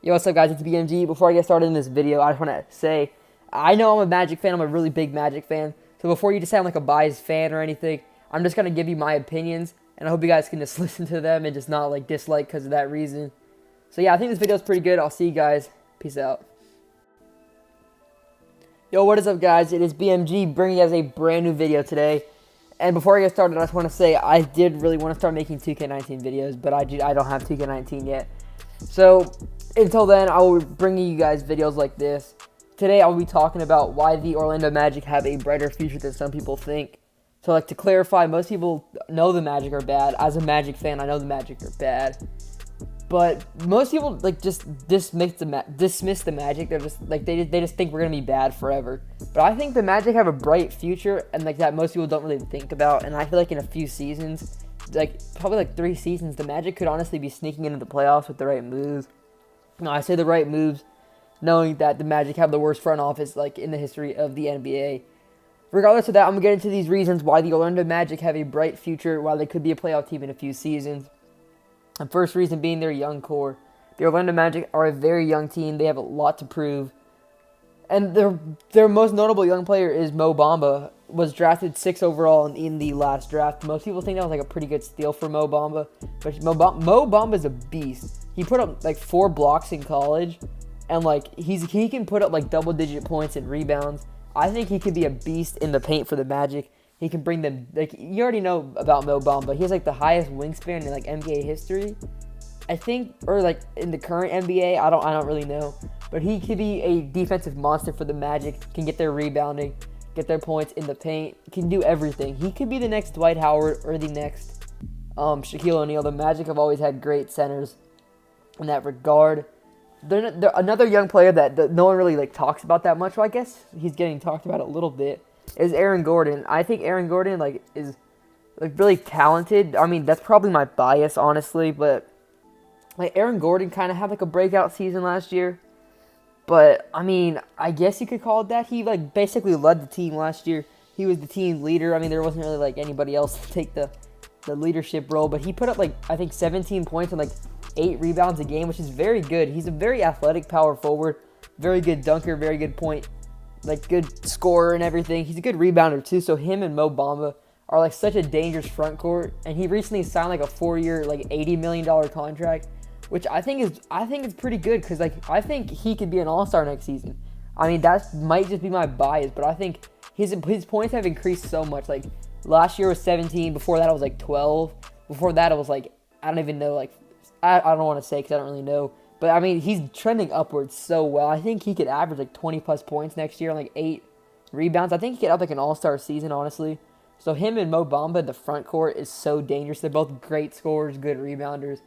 Yo, what's up, guys? It's BMG. Before I get started in this video, I just want to say, I know I'm a Magic fan. I'm a really big Magic fan. So before you just sound like a biased fan or anything, I'm just going to give you my opinions. And I hope you guys can just listen to them and just not, like, dislike because of that reason. So yeah, I think this video is pretty good. I'll see you guys. Peace out. Yo, what is up, guys? It is BMG bringing you guys a brand new video today. And before I get started, I just want to say I did really want to start making 2K19 videos, but I don't have 2K19 yet. So until then, I will be bringing you guys videos like this. Today, I'll be talking about why the Orlando Magic have a brighter future than some people think. So, like, to clarify, most people know the Magic are bad. As a Magic fan, I know the Magic are bad. But most people, like, just dismiss the Magic. They're just, like, they just think we're going to be bad forever. But I think the Magic have a bright future, and, like, that most people don't really think about. And I feel like in a few seasons, like, probably, like, 3 seasons, the Magic could honestly be sneaking into the playoffs with the right moves. No, I say the right moves, knowing that the Magic have the worst front office, like, in the history of the NBA. Regardless of that, I'm going to get into these reasons why the Orlando Magic have a bright future, why they could be a playoff team in a few seasons. The first reason being their young core. The Orlando Magic are a very young team. They have a lot to prove. And their most notable young player is Mo Bamba. Was drafted 6th overall in the last draft. Most people think that was like a pretty good steal for Mo Bamba. But Mo Bamba is a beast. He put up like 4 blocks in college. And like he can put up like double-digit points and rebounds. I think he could be a beast in the paint for the Magic. He can bring them, like, you already know about Mo Bamba. He has, like, the highest wingspan in, like, NBA history, I think, or, like, in the current NBA. I don't really know. But he could be a defensive monster for the Magic, can get their rebounding, get their points in the paint, can do everything. He could be the next Dwight Howard or the next Shaquille O'Neal. The Magic have always had great centers in that regard. They're another young player that no one really, like, talks about that much. Well, I guess he's getting talked about a little bit. Is Aaron Gordon. I think Aaron Gordon, like, is, like, really talented. I mean, that's probably my bias, honestly, but, like, Aaron Gordon kind of had, like, a breakout season last year. But, I mean, I guess you could call it that. He, like, basically led the team last year. He was the team leader. I mean, there wasn't really, like, anybody else to take the leadership role, but he put up, like, I think 17 points and, like, 8 rebounds a game, which is very good. He's a very athletic power forward, very good dunker, very good point, like, good scorer and everything. He's a good rebounder, too. So him and Mo Bamba are, like, such a dangerous front court. And he recently signed, like, a 4-year, like, $80 million contract, which I think is pretty good because, like, I think he could be an all-star next season. I mean, that might just be my bias, but I think his points have increased so much. Like, last year was 17. Before that, it was, like, 12. Before that, it was, like, I don't even know, like, I don't want to say because I don't really know. But, I mean, he's trending upwards so well. I think he could average, like, 20-plus points next year and, like, 8 rebounds. I think he could have, like, an all-star season, honestly. So him and Mo Bamba in the front court is so dangerous. They're both great scorers, good rebounders.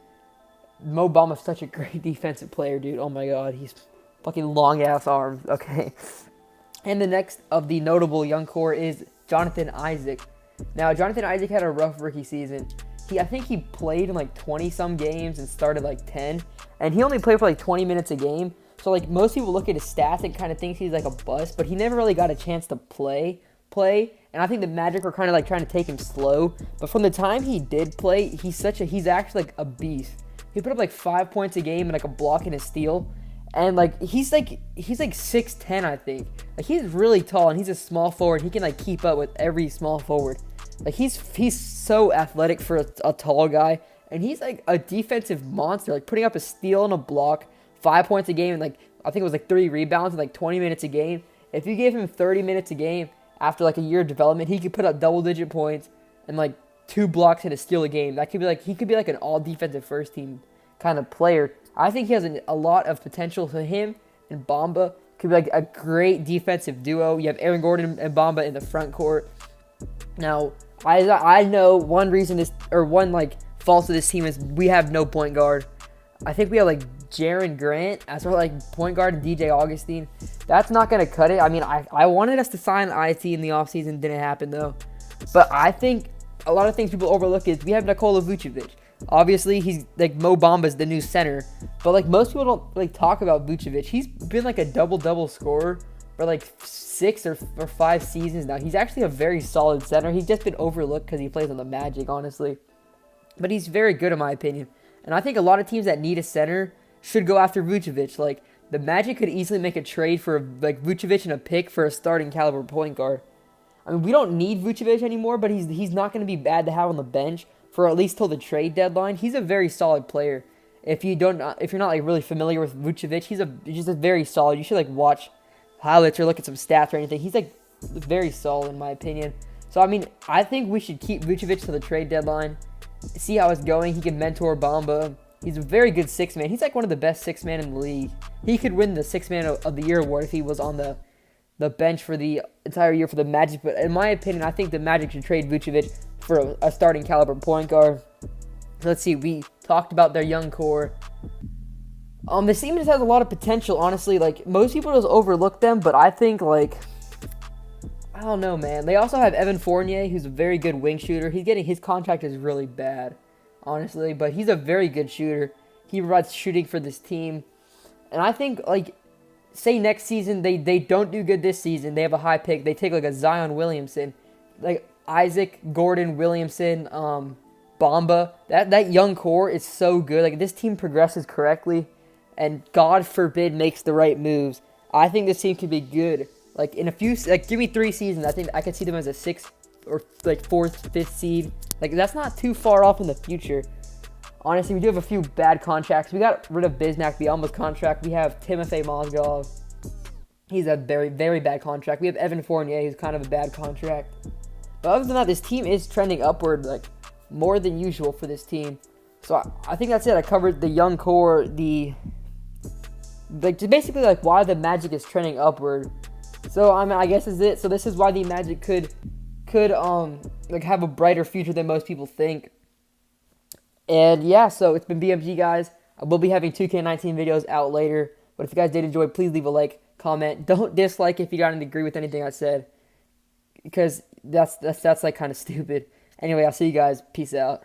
Mo Bamba's such a great defensive player, dude. Oh, my God. He's fucking long-ass arms. Okay. And the next of the notable young core is Jonathan Isaac. Now, Jonathan Isaac had a rough rookie season. I think he played in, like, 20-some games and started, like, 10. And he only played for, like, 20 minutes a game. So, like, most people look at his stats and kind of think he's, like, a bust. But he never really got a chance to play. And I think the Magic were kind of, like, trying to take him slow. But from the time he did play, he's actually, like, a beast. He put up, like, 5 points a game and, like, a block and a steal. And, like, he's 6'10", I think. Like, he's really tall, and he's a small forward. He can, like, keep up with every small forward. Like, he's so athletic for a tall guy, and he's, like, a defensive monster, like, putting up a steal and a block, 5 points a game, and, like, I think it was, like, 3 rebounds in, like, 20 minutes a game. If you gave him 30 minutes a game after, like, a year of development, he could put up double-digit points and, like, 2 blocks and a steal a game. That could be, like, he could be, like, an all-defensive first-team kind of player. I think he has a lot of potential. So him and Bamba could be, like, a great defensive duo. You have Aaron Gordon and Bamba in the front court. Now, I know one reason one, like, fault of this team is we have no point guard. I think we have, like, Jaren Grant as our, like, point guard and DJ Augustine. That's not going to cut it. I mean, I wanted us to sign IT in the offseason. Didn't happen, though. But I think a lot of things people overlook is we have Nikola Vucevic. Obviously, he's, like, Mo Bamba's the new center. But, like, most people don't, like, talk about Vucevic. He's been, like, a double-double scorer for, like, 6 or 5 seasons now. He's actually a very solid center. He's just been overlooked because he plays on the Magic, honestly. But he's very good in my opinion. And I think a lot of teams that need a center should go after Vucevic. Like, the Magic could easily make a trade for like Vucevic and a pick for a starting caliber point guard. I mean, we don't need Vucevic anymore, but he's not going to be bad to have on the bench for at least till the trade deadline. He's a very solid player. If you're not like really familiar with Vucevic, he's just a very solid. You should like watch highlights or look at some stats or anything. He's like very solid in my opinion. So I mean, I think we should keep Vucevic to the trade deadline. See how it's going. He can mentor Bamba. He's a very good six man. He's like one of the best six man in the league. He could win the six man of the year award if he was on the bench for the entire year for the Magic. But in my opinion, I think the Magic should trade Vucevic for a starting caliber point guard. Let's see. We talked about their young core. This team just has a lot of potential, honestly. Like, most people just overlook them, but I think, like, I don't know, man. They also have Evan Fournier, who's a very good wing shooter. His contract is really bad, honestly, but he's a very good shooter. He provides shooting for this team. And I think, like, say next season they don't do good this season. They have a high pick. They take, like, a Zion Williamson. Like, Isaac, Gordon, Williamson, Bamba. That young core is so good. Like, this team progresses correctly, and God forbid makes the right moves. I think this team could be good. Like, in a few, like, give me 3 seasons, I think I could see them as a 6th or, like, 4th, 5th seed. Like, that's not too far off in the future. Honestly, we do have a few bad contracts. We got rid of Bismack Biyombo's contract. We have Timofey Mozgov. He's a very, very bad contract. We have Evan Fournier, who's kind of a bad contract. But other than that, this team is trending upward, like, more than usual for this team. So I think that's it. I covered the young core, basically like why the Magic is trending upward. So I mean, I guess is it. So this is why the Magic could like have a brighter future than most people think. And yeah, so it's been BMG, guys. I will be having 2K19 videos out later. But if you guys did enjoy, please leave a like, comment. Don't dislike if you don't agree with anything I said, because that's like kind of stupid. Anyway, I'll see you guys. Peace out.